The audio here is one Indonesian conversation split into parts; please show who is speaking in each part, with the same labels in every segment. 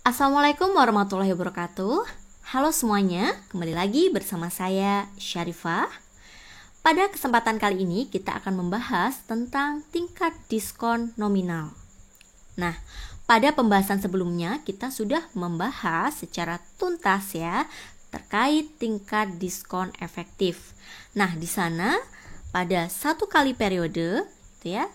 Speaker 1: Assalamualaikum warahmatullahi wabarakatuh. Halo semuanya, kembali lagi bersama saya Syarifah. Pada kesempatan kali ini kita akan membahas tentang tingkat diskon nominal. Nah, pada pembahasan sebelumnya kita sudah membahas secara tuntas ya terkait tingkat diskon efektif. Nah, di sana pada satu kali periode gitu ya,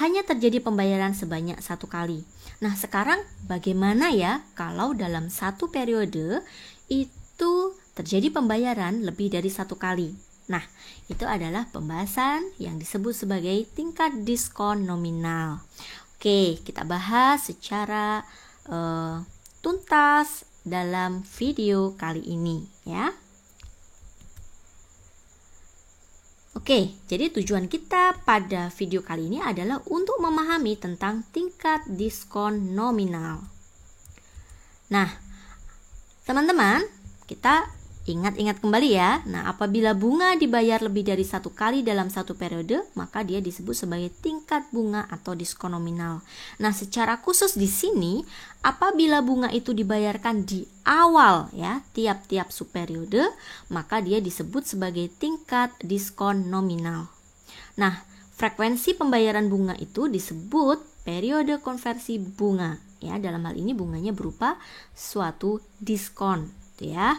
Speaker 1: hanya terjadi pembayaran sebanyak satu kali. Nah, sekarang bagaimana ya kalau dalam satu periode itu terjadi pembayaran lebih dari satu kali? Nah, itu adalah pembahasan yang disebut sebagai tingkat diskon nominal. Oke, kita bahas secara tuntas dalam video kali ini ya. Oke, jadi tujuan kita pada video kali ini adalah untuk memahami tentang tingkat diskon nominal. Nah, teman-teman, kita ingat-ingat kembali ya. Nah, apabila bunga dibayar lebih dari satu kali dalam satu periode, maka dia disebut sebagai tingkat bunga atau diskon nominal. Nah, secara khusus di sini, apabila bunga itu dibayarkan di awal ya, tiap-tiap subperiode, maka dia disebut sebagai tingkat diskon nominal. Nah, frekuensi pembayaran bunga itu disebut periode konversi bunga ya. Dalam hal ini bunganya berupa suatu diskon ya.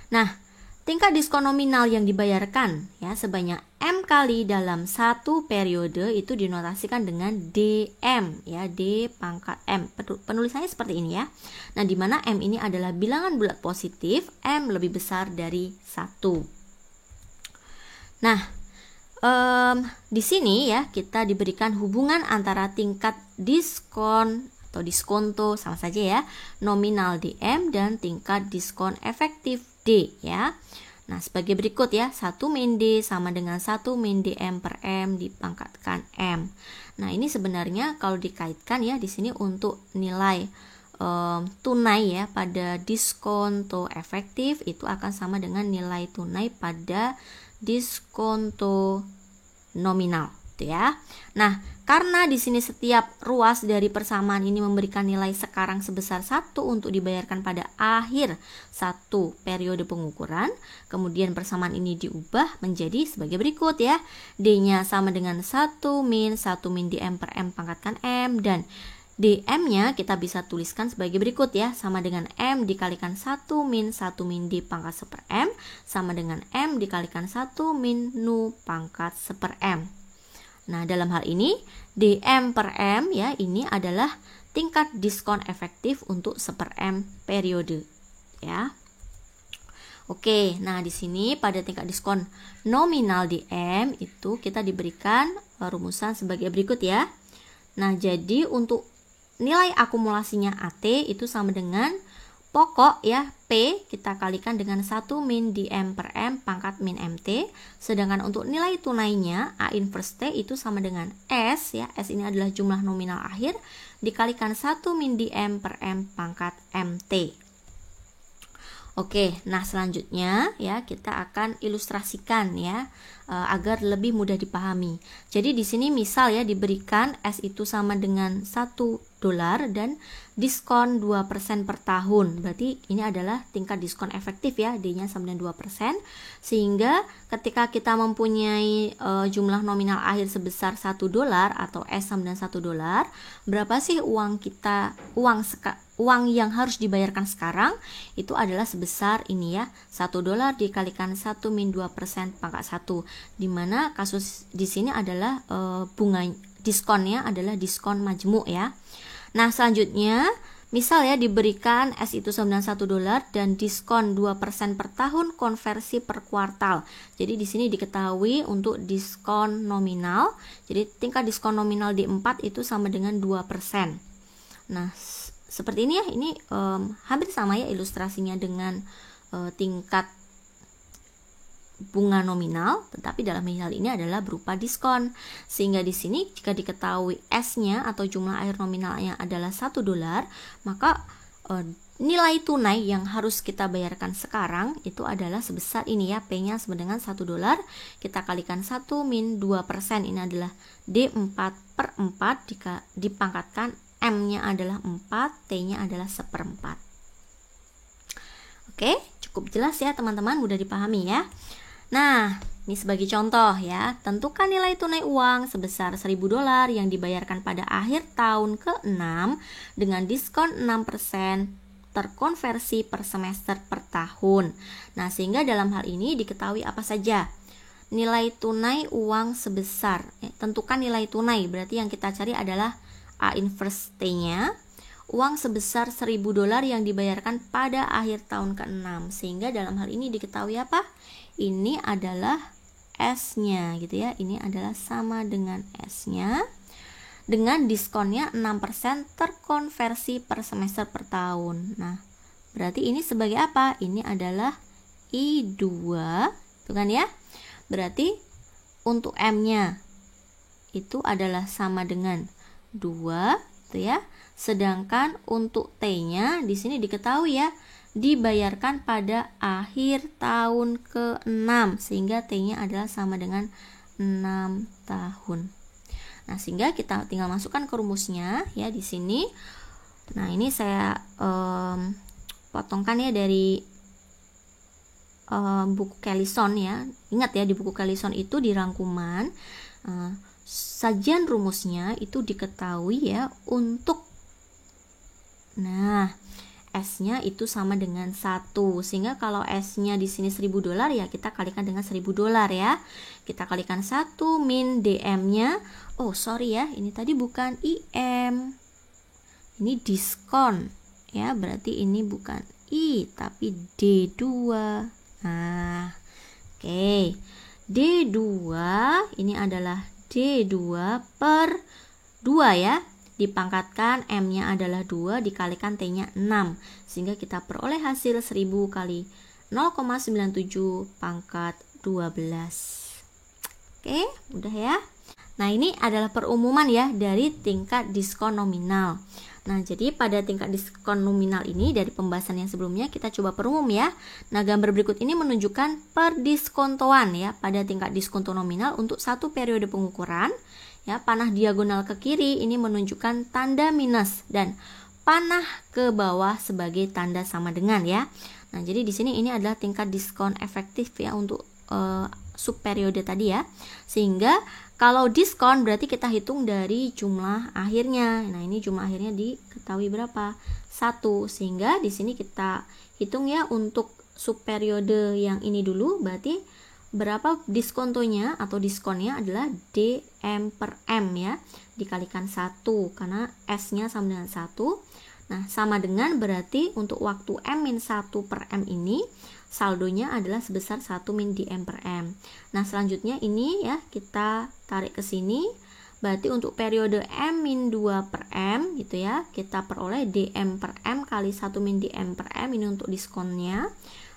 Speaker 1: Nah, tingkat diskon nominal yang dibayarkan ya sebanyak M kali dalam satu periode itu dinotasikan dengan DM ya, D pangkat M. Penulisannya seperti ini ya. Nah, di mana M ini adalah bilangan bulat positif, M lebih besar dari 1. Nah, di sini ya kita diberikan hubungan antara tingkat diskon atau diskonto sama saja ya, nominal DM dan tingkat diskon efektif D ya. Nah, sebagai berikut ya, 1 min D sama dengan 1 min DM per M dipangkatkan M. Nah, ini sebenarnya kalau dikaitkan ya di sini untuk nilai tunai ya pada diskonto efektif itu akan sama dengan nilai tunai pada diskonto nominal gitu ya. Nah, karena di sini setiap ruas dari persamaan ini memberikan nilai sekarang sebesar 1 untuk dibayarkan pada akhir satu periode pengukuran, kemudian persamaan ini diubah menjadi sebagai berikut ya. D-nya sama dengan 1 min DM per M pangkatkan M, dan DM-nya kita bisa tuliskan sebagai berikut ya, sama dengan M dikalikan 1 min D pangkat 1 per M sama dengan M dikalikan 1 min Nu pangkat 1 per M. Nah, dalam hal ini DM per M ya, ini adalah tingkat diskon efektif untuk 1 per M periode ya. Oke, nah di sini pada tingkat diskon nominal DM itu kita diberikan rumusan sebagai berikut ya. Nah, jadi untuk nilai akumulasinya AT itu sama dengan pokok ya, P kita kalikan dengan 1 min DM per M pangkat min MT. Sedangkan untuk nilai tunainya A inverse T itu sama dengan S ya. S ini adalah jumlah nominal akhir dikalikan 1 min DM per M pangkat MT. Oke, nah selanjutnya ya kita akan ilustrasikan ya agar lebih mudah dipahami. Jadi di sini misal ya diberikan S itu sama dengan $1 dan diskon 2% per tahun. Berarti ini adalah tingkat diskon efektif ya, D-nya sama dengan 2%. Sehingga ketika kita mempunyai jumlah nominal akhir sebesar $1 atau S sama dengan $1, berapa sih uang yang harus dibayarkan sekarang? Itu adalah sebesar ini ya, $1 dikalikan 1 min 2% pangkat 1. Dimana kasus di sini adalah bunga diskonnya adalah diskon majmuk ya. Nah, selanjutnya misal ya diberikan S itu sama dengan $1 dan diskon 2% per tahun konversi per kuartal. Jadi di sini diketahui untuk diskon nominal. Jadi tingkat diskon nominal D4 itu sama dengan 2%. Nah, seperti ini ya, ini hampir sama ya ilustrasinya dengan tingkat bunga nominal, tetapi dalam hal ini adalah berupa diskon. Sehingga di sini jika diketahui S-nya atau jumlah akhir nominalnya adalah $1, maka nilai tunai yang harus kita bayarkan sekarang itu adalah sebesar ini ya, P-nya sama dengan $1. Kita kalikan 1 min 2%, ini adalah D4 per 4 dipangkatkan M-nya adalah 4, T-nya adalah 1/4. Oke, cukup jelas ya teman-teman, mudah dipahami ya. Nah, ini sebagai contoh ya, tentukan nilai tunai uang sebesar $1.000 yang dibayarkan pada akhir tahun ke-6 dengan diskon 6% terkonversi per semester per tahun. Nah, sehingga dalam hal ini diketahui apa saja? Nilai tunai uang sebesar, tentukan nilai tunai, berarti yang kita cari adalah A inverse T-nya. Uang sebesar $1.000 yang dibayarkan pada akhir tahun ke-6. Sehingga dalam hal ini diketahui apa? Ini adalah S-nya gitu ya. Ini adalah sama dengan S-nya. Dengan diskonnya 6% terkonversi per semester per tahun. Nah, berarti ini sebagai apa? Ini adalah I2, tuh kan ya? Berarti untuk M-nya itu adalah sama dengan 2, tuh ya. Sedangkan untuk T-nya di sini diketahui ya, dibayarkan pada akhir tahun ke-6 sehingga T-nya adalah sama dengan 6 tahun. Nah, sehingga kita tinggal masukkan ke rumusnya ya di sini. Nah, ini saya potongkan ya dari buku Kellison ya. Ingat ya, di buku Kellison itu di rangkuman sajian rumusnya itu diketahui ya untuk, nah, S-nya itu sama dengan 1. Sehingga kalau S-nya di sini $1.000 ya kita kalikan dengan $1.000 ya. Kita kalikan 1 min DM-nya. Oh, sorry ya, ini tadi bukan IM. Ini diskon. Ya, berarti ini bukan I tapi D2. Nah, oke. D2 ini adalah D2 per 2 ya. Dipangkatkan M-nya adalah 2 dikalikan T-nya 6. Sehingga kita peroleh hasil 1000 kali 0,97 pangkat 12. Oke, mudah ya. Nah, ini adalah perumuman ya dari tingkat diskon nominal. Nah, jadi pada tingkat diskon nominal ini dari pembahasan yang sebelumnya kita coba perumum ya. Nah, gambar berikut ini menunjukkan perdiskontoan ya pada tingkat diskonto nominal untuk satu periode pengukuran. Ya, panah diagonal ke kiri ini menunjukkan tanda minus dan panah ke bawah sebagai tanda sama dengan ya. Nah, jadi di sini ini adalah tingkat diskon efektif ya untuk subperiode tadi ya. Sehingga kalau diskon berarti kita hitung dari jumlah akhirnya. Nah, ini jumlah akhirnya diketahui berapa? 1. Sehingga di sini kita hitung ya untuk subperiode yang ini dulu, berarti berapa diskontonya atau diskonnya adalah DM per M ya, dikalikan 1 karena S-nya sama dengan 1. Nah, sama dengan berarti untuk waktu M-1 per M ini saldonya adalah sebesar 1 min DM per M. Nah, selanjutnya ini ya kita tarik ke sini. Berarti untuk periode M-2 per M gitu ya, kita peroleh DM per M kali 1 min DM per M ini untuk diskonnya.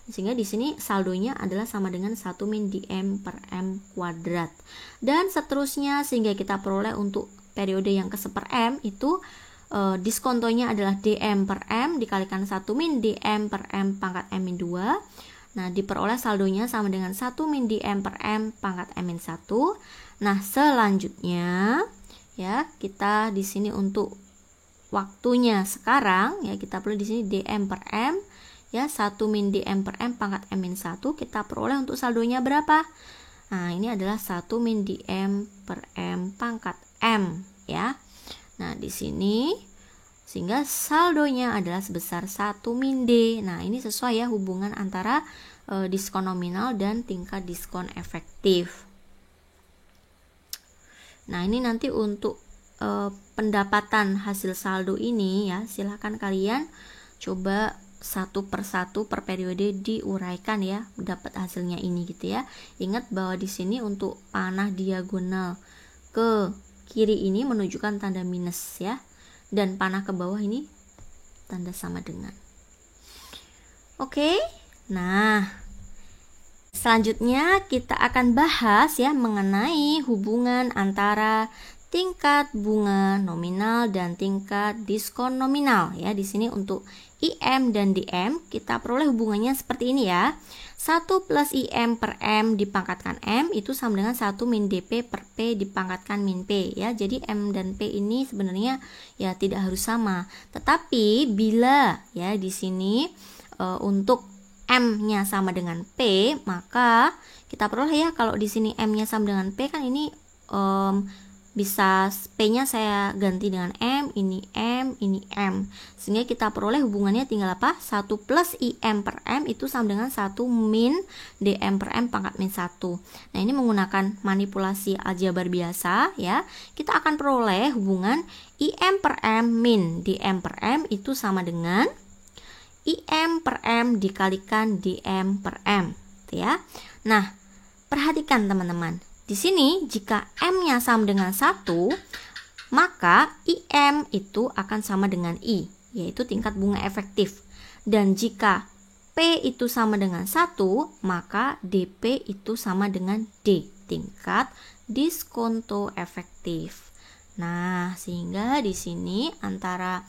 Speaker 1: Sehingga di sini saldonya adalah sama dengan 1 min DM per M kuadrat. Dan seterusnya sehingga kita peroleh untuk periode yang ke 1 per M itu diskontonya adalah DM per M dikalikan 1 min DM per M pangkat M-2. Nah, diperoleh saldonya sama dengan 1 min DM per M pangkat M-1. Nah, selanjutnya ya kita di sini untuk waktunya sekarang ya kita perlu di sini DM per M ya 1 min DM per M pangkat M-1 kita peroleh untuk saldonya berapa? Nah, ini adalah 1 min DM per M pangkat M ya. Nah, di sini sehingga saldonya adalah sebesar 1 min D. Nah, ini sesuai ya hubungan antara diskon nominal dan tingkat diskon efektif. Nah, ini nanti untuk pendapatan hasil saldo ini ya, silahkan kalian coba satu per satu per periode diuraikan ya, dapat hasilnya ini gitu ya. Ingat bahwa di sini untuk panah diagonal ke kiri ini menunjukkan tanda minus ya, dan panah ke bawah ini tanda sama dengan. Oke, nah selanjutnya kita akan bahas ya mengenai hubungan antara tingkat bunga nominal dan tingkat diskon nominal ya. Di sini untuk IM dan DM kita peroleh hubungannya seperti ini ya. 1 plus IM per M dipangkatkan M itu sama dengan 1 min DP per P dipangkatkan min P ya. Jadi M dan P ini sebenarnya ya tidak harus sama. Tetapi bila ya di sini untuk M-nya sama dengan P, maka kita peroleh ya kalau di sini M-nya sama dengan P kan ini bisa P-nya saya ganti dengan M, ini M, ini M. Sehingga kita peroleh hubungannya tinggal apa? 1 plus IM per M itu sama dengan 1 min DM per M pangkat min 1. Nah, ini menggunakan manipulasi aljabar biasa ya. Kita akan peroleh hubungan IM per M min DM per M itu sama dengan IM per M dikalikan DM per M. Gitu ya. Nah, perhatikan teman-teman. Di sini jika M-nya sama dengan 1, maka IM itu akan sama dengan I, yaitu tingkat bunga efektif. Dan jika P itu sama dengan 1, maka DP itu sama dengan D, tingkat diskonto efektif. Nah, sehingga di sini antara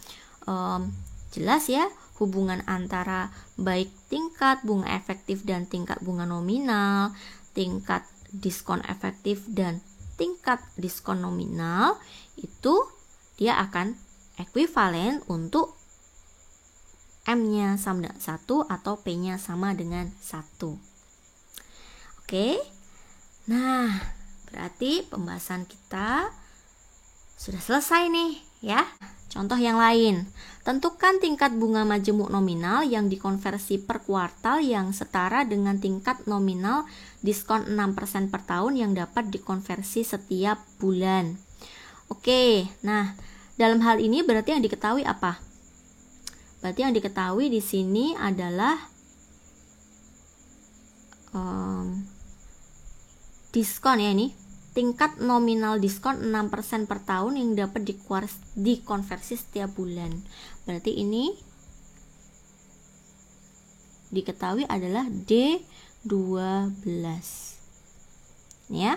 Speaker 1: jelas ya hubungan antara baik tingkat bunga efektif dan tingkat bunga nominal, tingkat diskon efektif dan tingkat diskon nominal itu dia akan ekuivalen untuk M-nya sama dengan 1 atau P-nya sama dengan 1. Oke. Nah, berarti pembahasan kita sudah selesai nih ya. Contoh yang lain, tentukan tingkat bunga majemuk nominal yang dikonversi per kuartal yang setara dengan tingkat nominal diskon 6% per tahun yang dapat dikonversi setiap bulan. Oke, nah dalam hal ini berarti yang diketahui apa? Berarti yang diketahui di sini adalah diskon ya ini. Tingkat nominal diskon 6% per tahun yang dapat dikonversi setiap bulan. Berarti ini diketahui adalah D12. Ya.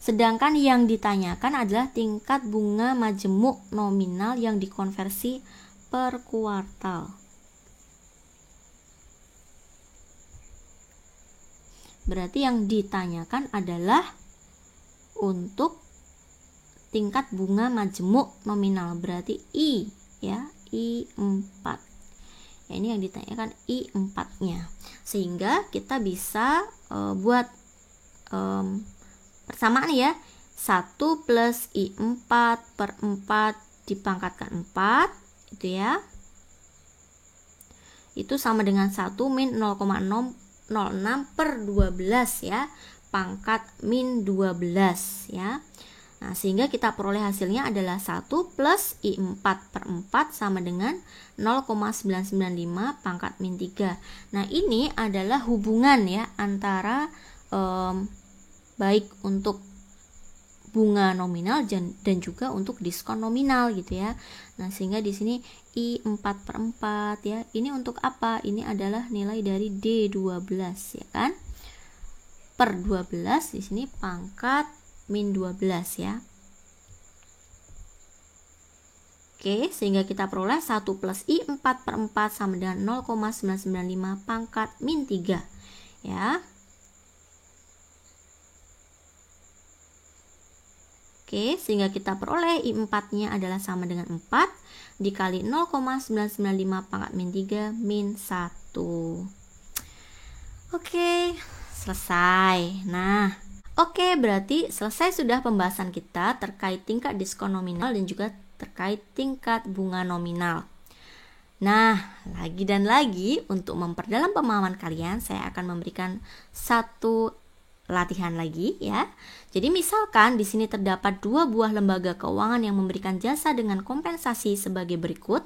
Speaker 1: Sedangkan yang ditanyakan adalah tingkat bunga majemuk nominal yang dikonversi per kuartal. Berarti yang ditanyakan adalah untuk tingkat bunga majemuk nominal, berarti I ya, I4 ya, ini yang ditanyakan I4-nya. Sehingga kita bisa buat persamaan ya, 1 plus I4 per 4 dipangkatkan 4 itu ya, itu sama dengan 1 min 0,06 per 12 ya, pangkat min 12 ya. Nah, sehingga kita peroleh hasilnya adalah 1 plus I4 per 4 sama dengan 0,995 pangkat min 3. Nah, ini adalah hubungan ya antara baik untuk bunga nominal dan juga untuk diskon nominal gitu ya. Nah, sehingga di sini I4 per 4 ya. Ini untuk apa? Ini adalah nilai dari D12 ya kan? Per 12 di sini pangkat min 12 ya. Oke, sehingga kita peroleh 1 plus I4 per 4 sama dengan 0,995 pangkat min 3 ya. Oke, sehingga kita peroleh I4-nya adalah sama dengan 4 dikali 0,995 pangkat min 3 min 1. Oke, selesai. Nah, oke, berarti selesai sudah pembahasan kita terkait tingkat diskon nominal dan juga terkait tingkat bunga nominal. Nah, lagi dan lagi untuk memperdalam pemahaman kalian, saya akan memberikan satu latihan lagi ya. Jadi misalkan di sini terdapat 2 buah lembaga keuangan yang memberikan jasa dengan kompensasi sebagai berikut.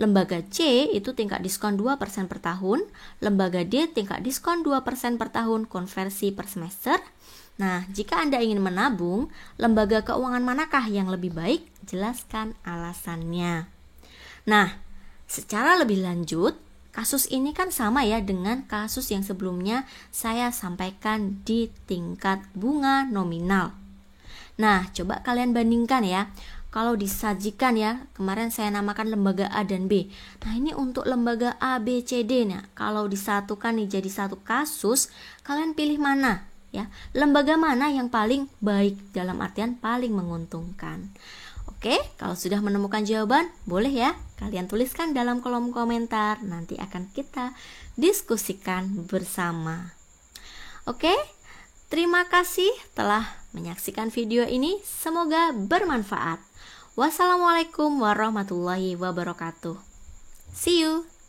Speaker 1: Lembaga C itu tingkat diskon 2% per tahun, lembaga D tingkat diskon 2% per tahun konversi per semester. Nah, jika Anda ingin menabung, lembaga keuangan manakah yang lebih baik? Jelaskan alasannya. Nah, secara lebih lanjut, kasus ini kan sama ya dengan kasus yang sebelumnya saya sampaikan di tingkat bunga nominal. Nah, coba kalian bandingkan ya. Kalau disajikan ya, kemarin saya namakan lembaga A dan B. Nah, ini untuk lembaga A, B, C, D. Nah, kalau disatukan nih jadi satu kasus, kalian pilih mana ya? Lembaga mana yang paling baik, dalam artian paling menguntungkan? Oke, kalau sudah menemukan jawaban, boleh ya kalian tuliskan dalam kolom komentar. Nanti akan kita diskusikan bersama. Oke, terima kasih telah menyaksikan video ini. Semoga bermanfaat. Wassalamualaikum warahmatullahi wabarakatuh. See you.